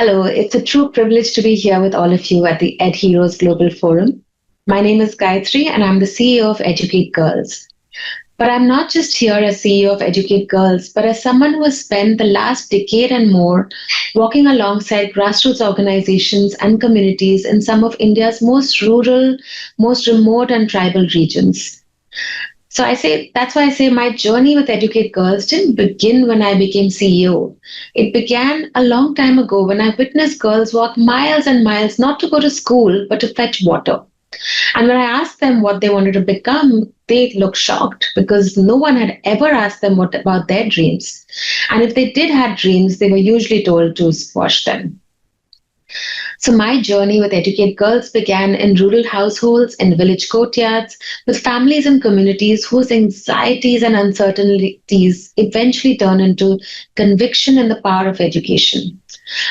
Hello, it's a true privilege to be here with all of you at the EdHeroes Global Forum. My name is Gaitri and I'm the CEO of Educate Girls. But I'm not just here as CEO of Educate Girls, but as someone who has spent the last decade and more walking alongside grassroots organizations and communities in some of India's most rural, most remote and tribal regions. So that's why I say my journey with Educate Girls didn't begin when I became CEO. It began a long time ago when I witnessed girls walk miles and miles not to go to school, but to fetch water. And when I asked them what they wanted to become, they looked shocked because no one had ever asked them what about their dreams. And if they did have dreams, they were usually told to squash them. So my journey with Educate Girls began in rural households, in village courtyards, with families and communities whose anxieties and uncertainties eventually turn into conviction in the power of education.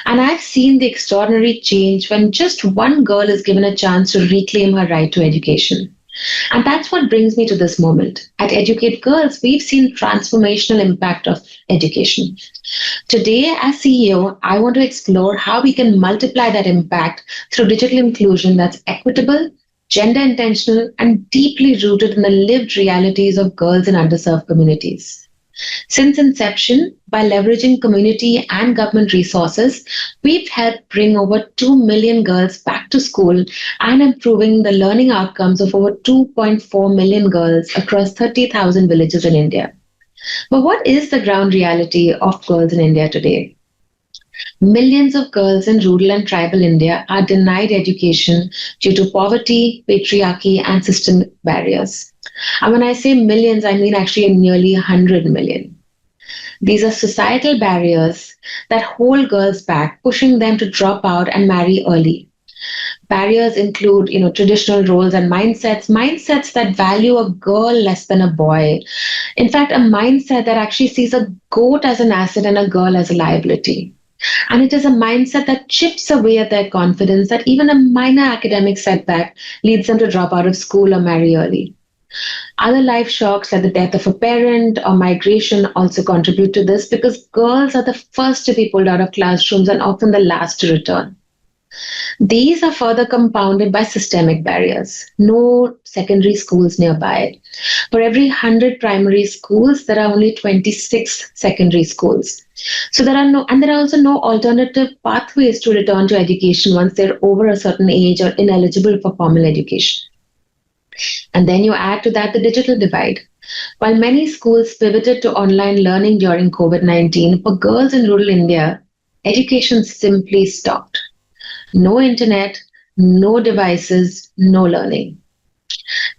And I've seen the extraordinary change when just one girl is given a chance to reclaim her right to education. And that's what brings me to this moment. At Educate Girls, we've seen transformational impact of education. Today, as CEO, I want to explore how we can multiply that impact through digital inclusion that's equitable, gender intentional, and deeply rooted in the lived realities of girls in underserved communities. Since inception, by leveraging community and government resources, we've helped bring over 2 million girls back to school and improving the learning outcomes of over 2.4 million girls across 30,000 villages in India. But what is the ground reality of girls in India today? Millions of girls in rural and tribal India are denied education due to poverty, patriarchy, and systemic barriers. And when I say millions, I mean actually nearly 100 million. These are societal barriers that hold girls back, pushing them to drop out and marry early. Barriers include, traditional roles and mindsets that value a girl less than a boy. In fact, a mindset that actually sees a goat as an asset and a girl as a liability. And it is a mindset that chips away at their confidence that even a minor academic setback leads them to drop out of school or marry early. Other life shocks like the death of a parent or migration also contribute to this because girls are the first to be pulled out of classrooms and often the last to return. These are further compounded by systemic barriers. No secondary schools nearby. For every 100 primary schools, there are only 26 secondary schools. So there are also no alternative pathways to return to education once they're over a certain age or ineligible for formal education. And then you add to that the digital divide. While many schools pivoted to online learning during COVID-19, for girls in rural India, education simply stopped. No internet, no devices, no learning.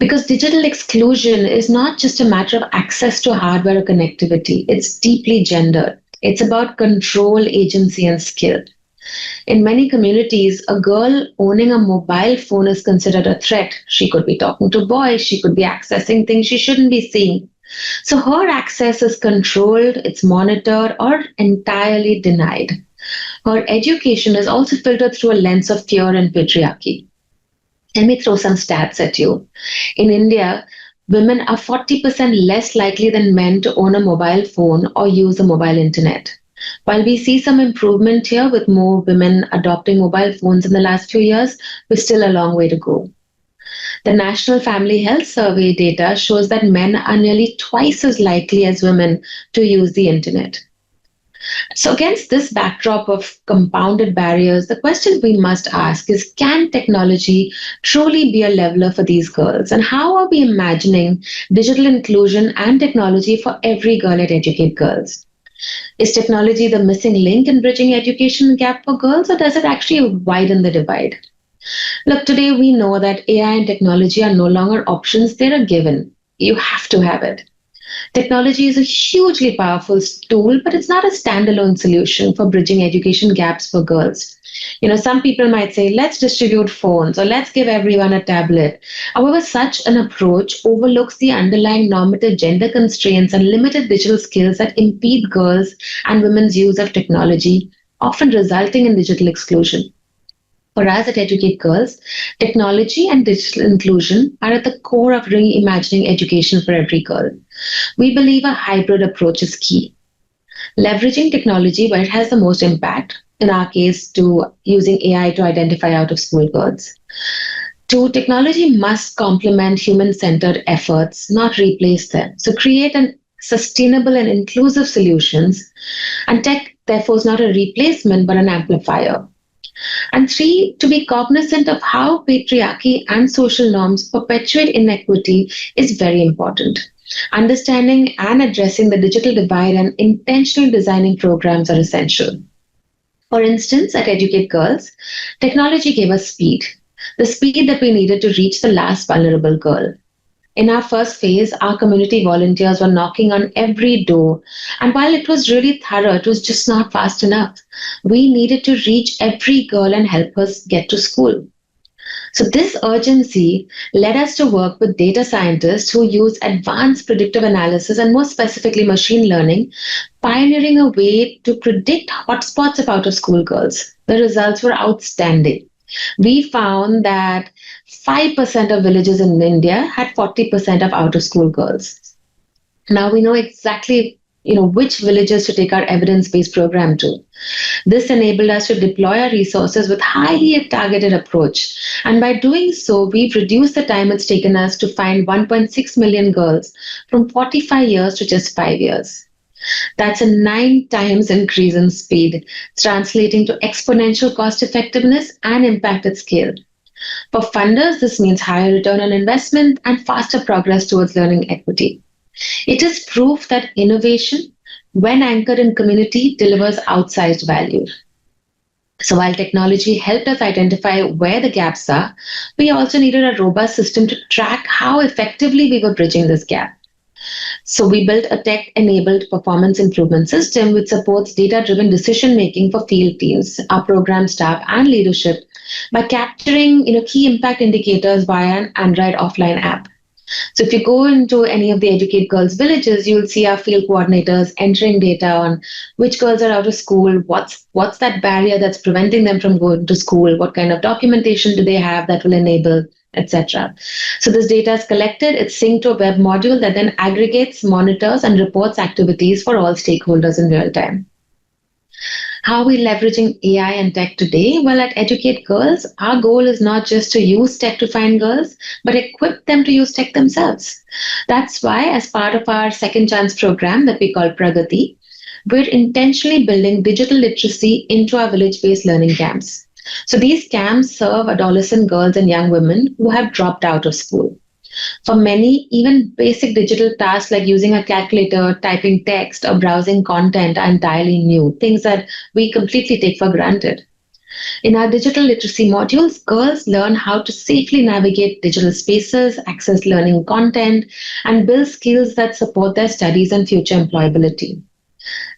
Because digital exclusion is not just a matter of access to hardware or connectivity, it's deeply gendered. It's about control, agency, and skill. In many communities, a girl owning a mobile phone is considered a threat. She could be talking to boys, she could be accessing things she shouldn't be seeing. So her access is controlled, it's monitored, or entirely denied. Her education is also filtered through a lens of fear and patriarchy. Let me throw some stats at you. In India, women are 40% less likely than men to own a mobile phone or use a mobile internet. While we see some improvement here with more women adopting mobile phones in the last few years, we're still a long way to go. The National Family Health Survey data shows that men are nearly twice as likely as women to use the internet. So, against this backdrop of compounded barriers, the question we must ask is, can technology truly be a leveler for these girls? And how are we imagining digital inclusion and technology for every girl at Educate Girls? Is technology the missing link in bridging education gap for girls, or does it actually widen the divide? Look, today we know that AI and technology are no longer options, they're a given. You have to have it. Technology is a hugely powerful tool, but it's not a standalone solution for bridging education gaps for girls. Some people might say, let's distribute phones or let's give everyone a tablet. However, such an approach overlooks the underlying normative gender constraints and limited digital skills that impede girls and women's use of technology, often resulting in digital exclusion. For us at Educate Girls, technology and digital inclusion are at the core of reimagining education for every girl. We believe a hybrid approach is key. Leveraging technology where it has the most impact, in our case, to using AI to identify out of school girls. Two, technology must complement human centered efforts, not replace them. So create an sustainable and inclusive solutions. And tech, therefore, is not a replacement but an amplifier. And three, to be cognizant of how patriarchy and social norms perpetuate inequity is very important. Understanding and addressing the digital divide and intentionally designing programs are essential. For instance, at Educate Girls, technology gave us speed, the speed that we needed to reach the last vulnerable girl. In our first phase, our community volunteers were knocking on every door. And while it was really thorough, it was just not fast enough. We needed to reach every girl and help us get to school. So, this urgency led us to work with data scientists who use advanced predictive analysis and more specifically machine learning, pioneering a way to predict hotspots of out of school girls. The results were outstanding. We found that 5% of villages in India had 40% of out of school girls. Now we know exactly which villages to take our evidence-based program to. This enabled us to deploy our resources with highly targeted approach. And by doing so, we've reduced the time it's taken us to find 1.6 million girls from 45 years to just 5 years. That's a 9 times increase in speed, translating to exponential cost effectiveness and impact at scale. For funders, this means higher return on investment and faster progress towards learning equity. It is proof that innovation, when anchored in community, delivers outsized value. So while technology helped us identify where the gaps are, we also needed a robust system to track how effectively we were bridging this gap. So we built a tech-enabled performance improvement system which supports data-driven decision-making for field teams, our program staff, and leadership by capturing key impact indicators via an Android offline app. So if you go into any of the Educate Girls villages, you'll see our field coordinators entering data on which girls are out of school, what's that barrier that's preventing them from going to school, what kind of documentation do they have that will enable, etc. So this data is collected, it's synced to a web module that then aggregates, monitors, and reports activities for all stakeholders in real time. How are we leveraging AI and tech today? Well, at Educate Girls, our goal is not just to use tech to find girls, but equip them to use tech themselves. That's why, as part of our second chance program that we call Pragati, we're intentionally building digital literacy into our village-based learning camps. So these camps serve adolescent girls and young women who have dropped out of school. For many, even basic digital tasks like using a calculator, typing text, or browsing content are entirely new, things that we completely take for granted. In our digital literacy modules, girls learn how to safely navigate digital spaces, access learning content, and build skills that support their studies and future employability.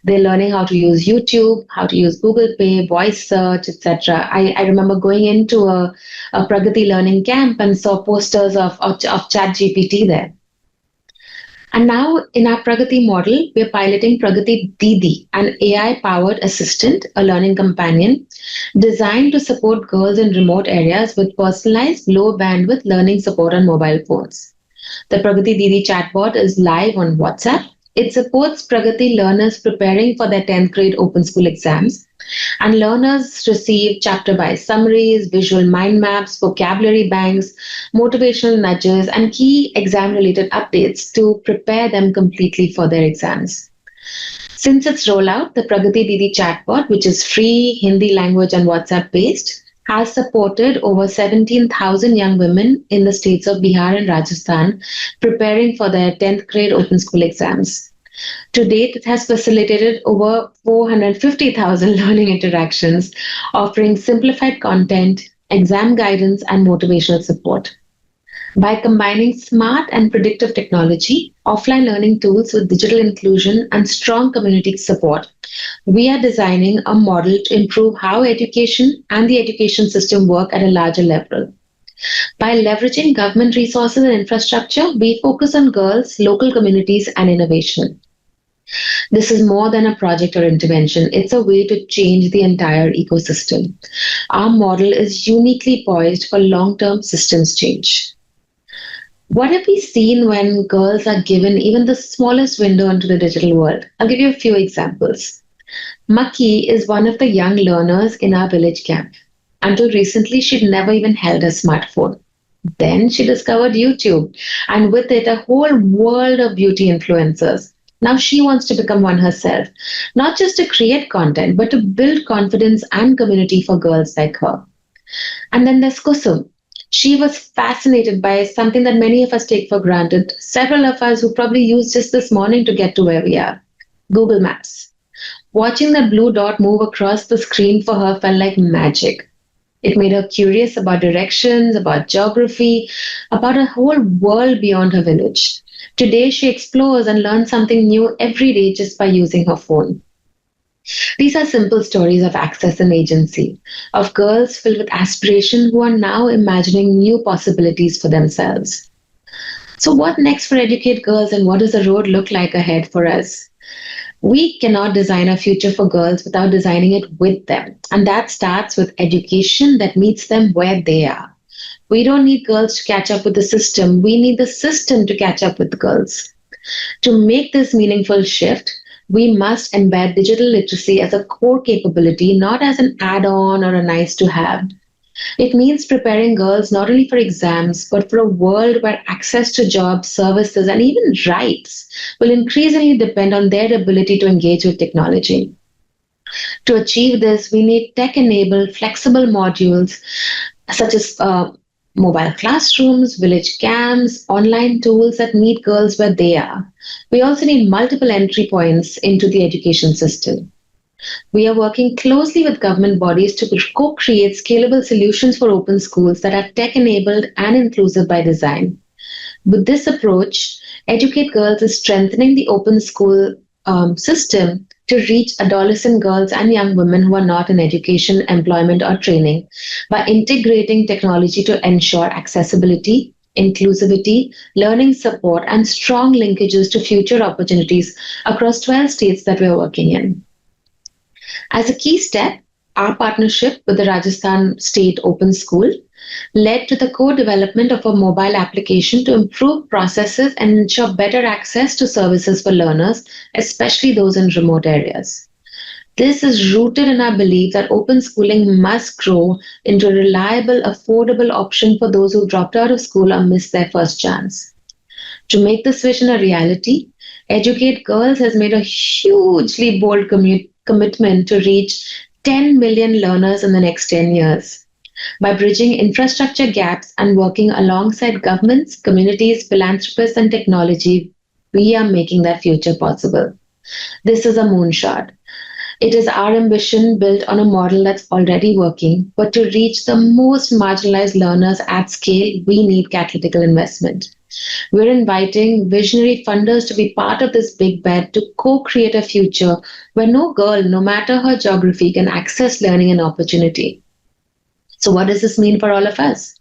They're learning how to use YouTube, how to use Google Pay, voice search, etc. I remember going into a Pragati learning camp and saw posters of ChatGPT there. And now in our Pragati model, we're piloting Pragati Didi, an AI-powered assistant, a learning companion, designed to support girls in remote areas with personalized, low-bandwidth learning support on mobile phones. The Pragati Didi chatbot is live on WhatsApp. It supports Pragati learners preparing for their 10th grade open school exams. And learners receive chapter-wise summaries, visual mind maps, vocabulary banks, motivational nudges, and key exam-related updates to prepare them completely for their exams. Since its rollout, the Pragati Didi chatbot, which is free, Hindi language and WhatsApp-based, has supported over 17,000 young women in the states of Bihar and Rajasthan preparing for their 10th grade open school exams. To date, it has facilitated over 450,000 learning interactions, offering simplified content, exam guidance, and motivational support. By combining smart and predictive technology, offline learning tools with digital inclusion, and strong community support, we are designing a model to improve how education and the education system work at a larger level. By leveraging government resources and infrastructure, we focus on girls, local communities, and innovation. This is more than a project or intervention. It's a way to change the entire ecosystem. Our model is uniquely poised for long-term systems change. What have we seen when girls are given even the smallest window into the digital world? I'll give you a few examples. Maki is one of the young learners in our village camp. Until recently, she'd never even held a smartphone. Then she discovered YouTube, and with it, a whole world of beauty influencers. Now she wants to become one herself, not just to create content, but to build confidence and community for girls like her. And then there's Kosum. She was fascinated by something that many of us take for granted, several of us who probably used just this morning to get to where we are: Google Maps. Watching that blue dot move across the screen for her felt like magic. It made her curious about directions, about geography, about a whole world beyond her village. Today, she explores and learns something new every day just by using her phone. These are simple stories of access and agency, of girls filled with aspiration who are now imagining new possibilities for themselves. So, what next for Educate Girls, and what does the road look like ahead for us? We cannot design a future for girls without designing it with them. And that starts with education that meets them where they are. We don't need girls to catch up with the system. We need the system to catch up with the girls. To make this meaningful shift, we must embed digital literacy as a core capability, not as an add on or a nice to have. It means preparing girls not only for exams, but for a world where access to jobs, services, and even rights will increasingly depend on their ability to engage with technology. To achieve this, we need tech enabled, flexible modules such as mobile classrooms, village camps, online tools that meet girls where they are. We also need multiple entry points into the education system. We are working closely with government bodies to co create scalable solutions for open schools that are tech enabled and inclusive by design. With this approach, Educate Girls is strengthening the open school system to reach adolescent girls and young women who are not in education, employment, or training by integrating technology to ensure accessibility, inclusivity, learning support, and strong linkages to future opportunities across 12 states that we're working in. As a key step, our partnership with the Rajasthan State Open School led to the co-development of a mobile application to improve processes and ensure better access to services for learners, especially those in remote areas. This is rooted in our belief that open schooling must grow into a reliable, affordable option for those who dropped out of school or missed their first chance. To make this vision a reality, Educate Girls has made a hugely bold commitment to reach 10 million learners in the next 10 years. By bridging infrastructure gaps and working alongside governments, communities, philanthropists, and technology, we are making that future possible. This is a moonshot. It is our ambition built on a model that's already working, but to reach the most marginalized learners at scale, we need catalytical investment. We're inviting visionary funders to be part of this big bet to co create a future where no girl, no matter her geography, can access learning and opportunity. So, what does this mean for all of us?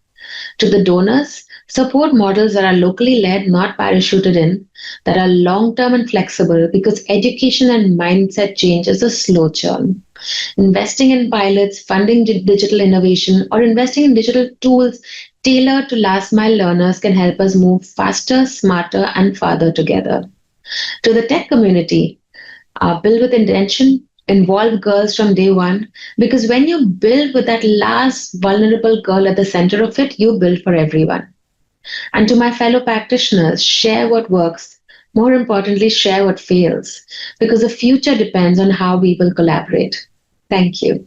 To the donors, support models that are locally led, not parachuted in, that are long term and flexible, because education and mindset change is a slow churn. Investing in pilots, funding digital innovation, or investing in digital tools tailored to last mile learners can help us move faster, smarter, and farther together. To the tech community, build with intention, involve girls from day one, because when you build with that last vulnerable girl at the center of it, you build for everyone. And to my fellow practitioners, share what works. More importantly, share what fails, because the future depends on how we will collaborate. Thank you.